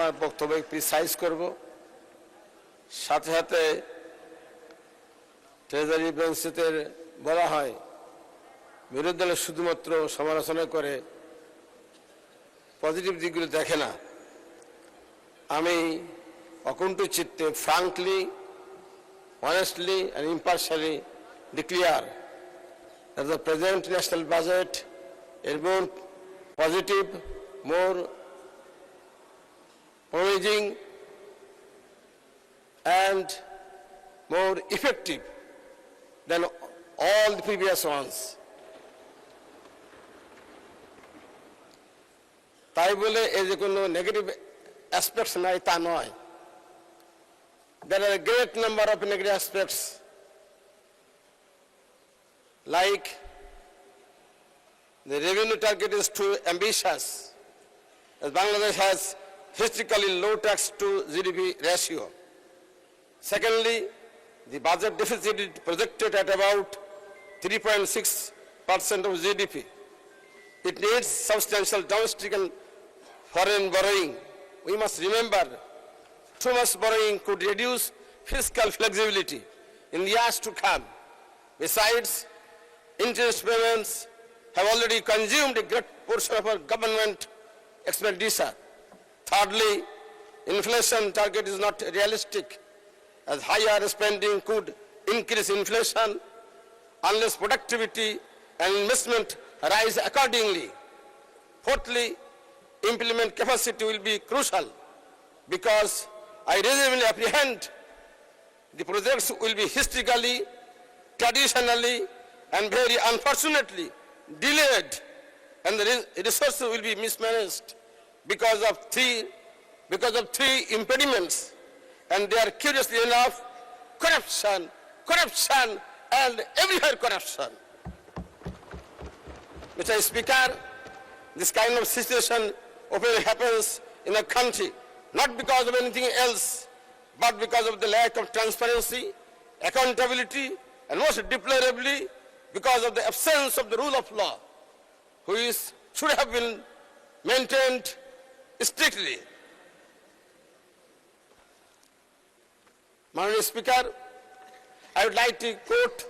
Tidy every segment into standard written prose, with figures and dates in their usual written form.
আমার বক্তব্য প্রিসাইজ করব, সাথে সাথে ট্রেজারি বেঞ্চেতে বলা হয় বিরোধী দল শুধুমাত্র সমালোচনা করে, পজিটিভ দিকগুলো দেখে না। আমি অকুণ্ঠ চিত্তে frankly, honestly and impartially declare that the present national budget is more positive, more promising and more effective than all the previous ones. তাই বলে এই যে কোনো নেগেটিভ অ্যাসপেক্টস নাই তা নয়। There are a great number of negative aspects, like the revenue target is too ambitious, as Bangladesh has historically low tax to GDP ratio. Secondly, the budget deficit is projected at about 3.6% of GDP. It needs substantial domestic and foreign borrowing. We must remember too much borrowing could reduce fiscal flexibility in the years to come. Besides, interest payments have already consumed a great portion of our government expenditure. Thirdly, inflation target is not realistic, as higher spending could increase inflation unless productivity and investment rise accordingly. Fourthly, implement capacity will be crucial, because I reasonably apprehend the projects will be historically, traditionally, and very unfortunately delayed, and the resources will be mismanaged because of three impediments, and they are curiously enough corruption, and everywhere corruption. Mr. Speaker, this kind of situation often happens in a country, not because of anything else, but because of the lack of transparency, accountability, and most deplorably, because of the absence of the rule of law, which should have been maintained strictly. Honorable Speaker, I would like to quote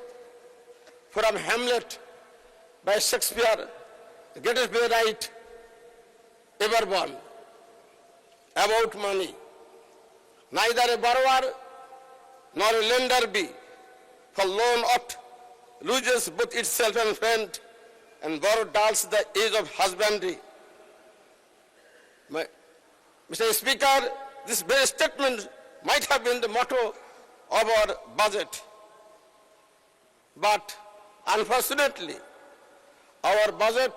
from Hamlet by Shakespeare, the greatest playwright ever born, about money. Neither a borrower nor a lender be, for loan oft loses both itself and friend, and borrow dulls the age of husbandry. Mr. Speaker, this very statement might have been the motto of our budget, but unfortunately, our budget,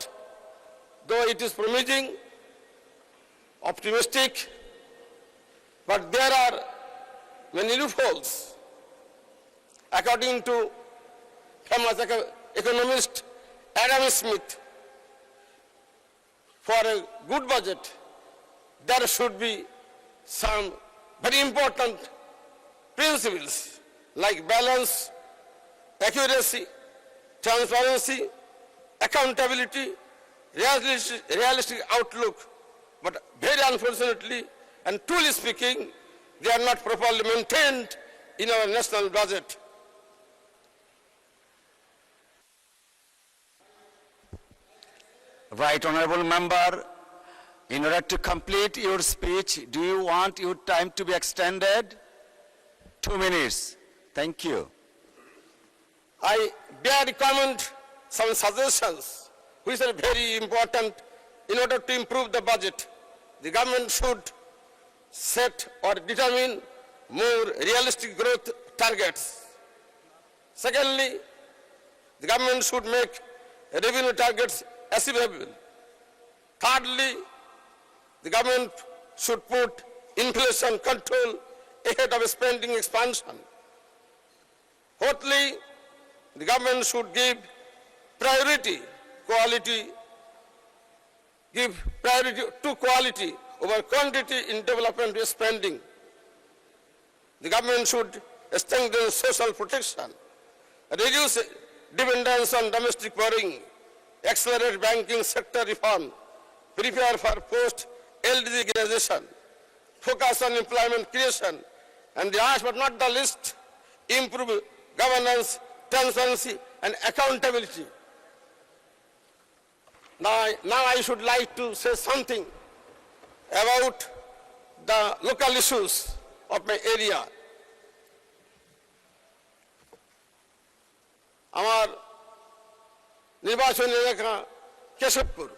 though it is promising, optimistic, but there are many loopholes. According to famous economist Adam Smith, for a good budget, there should be some very important principles like balance, accuracy, transparency, accountability, realistic outlook, but very unfortunately and truly speaking, they are not properly maintained in our national budget. Right, honorable member, in order to complete your speech, do you want your time to be extended? 2 minutes. Thank you. I dare recommend some suggestions which are very important in order to improve the budget. The government should set or determine more realistic growth targets. Secondly, the government should make revenue targets achievable. Thirdly, the government should put inflation control ahead of spending expansion. Fourthly, the government should give priority to quality over quantity in development spending. The government should strengthen social protection, reduce dependence on domestic borrowing, accelerate banking sector reform, prepare for post-LDC graduation, focus on employment creation, and last but not the least, improve governance, transparency, and accountability. Now I should like to say something about the local issues of my area. আমার নির্বাচনী এলাকা কেশবপুর,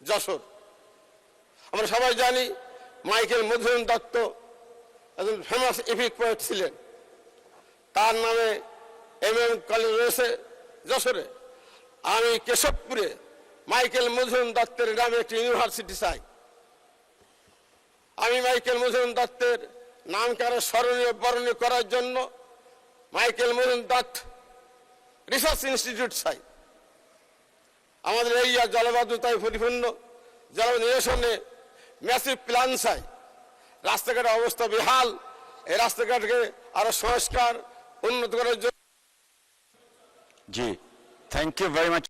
যশোর। আমরা সবাই জানি Michael Madhusudan Dutta একজন famous epic poet ছিলেন। তার নামে এমএম কলেজ রয়েছে যশোরে। আমি কেশবপুরে মাইকেল মধুসূদন দত্তের নামে একটি ইউনিভার্সিটি চাই। আমি মাইকেল মধুসূদন দত্তের নামকে আরো স্মরণীয় বরণীয় করার জন্য Michael Madhusudan Dutta research institute চাই। আমাদের এই জলবদ্ধতায় পরিপূর্ণ, জল নিরসনে ম্যাসিভ প্ল্যান চাই। রাস্তাঘাটের অবস্থা বেহাল, এই রাস্তাঘাটকে আরো সংস্কার উন্নত করার জন্য। জি, থ্যাংক ইউ ভেরি মাচ।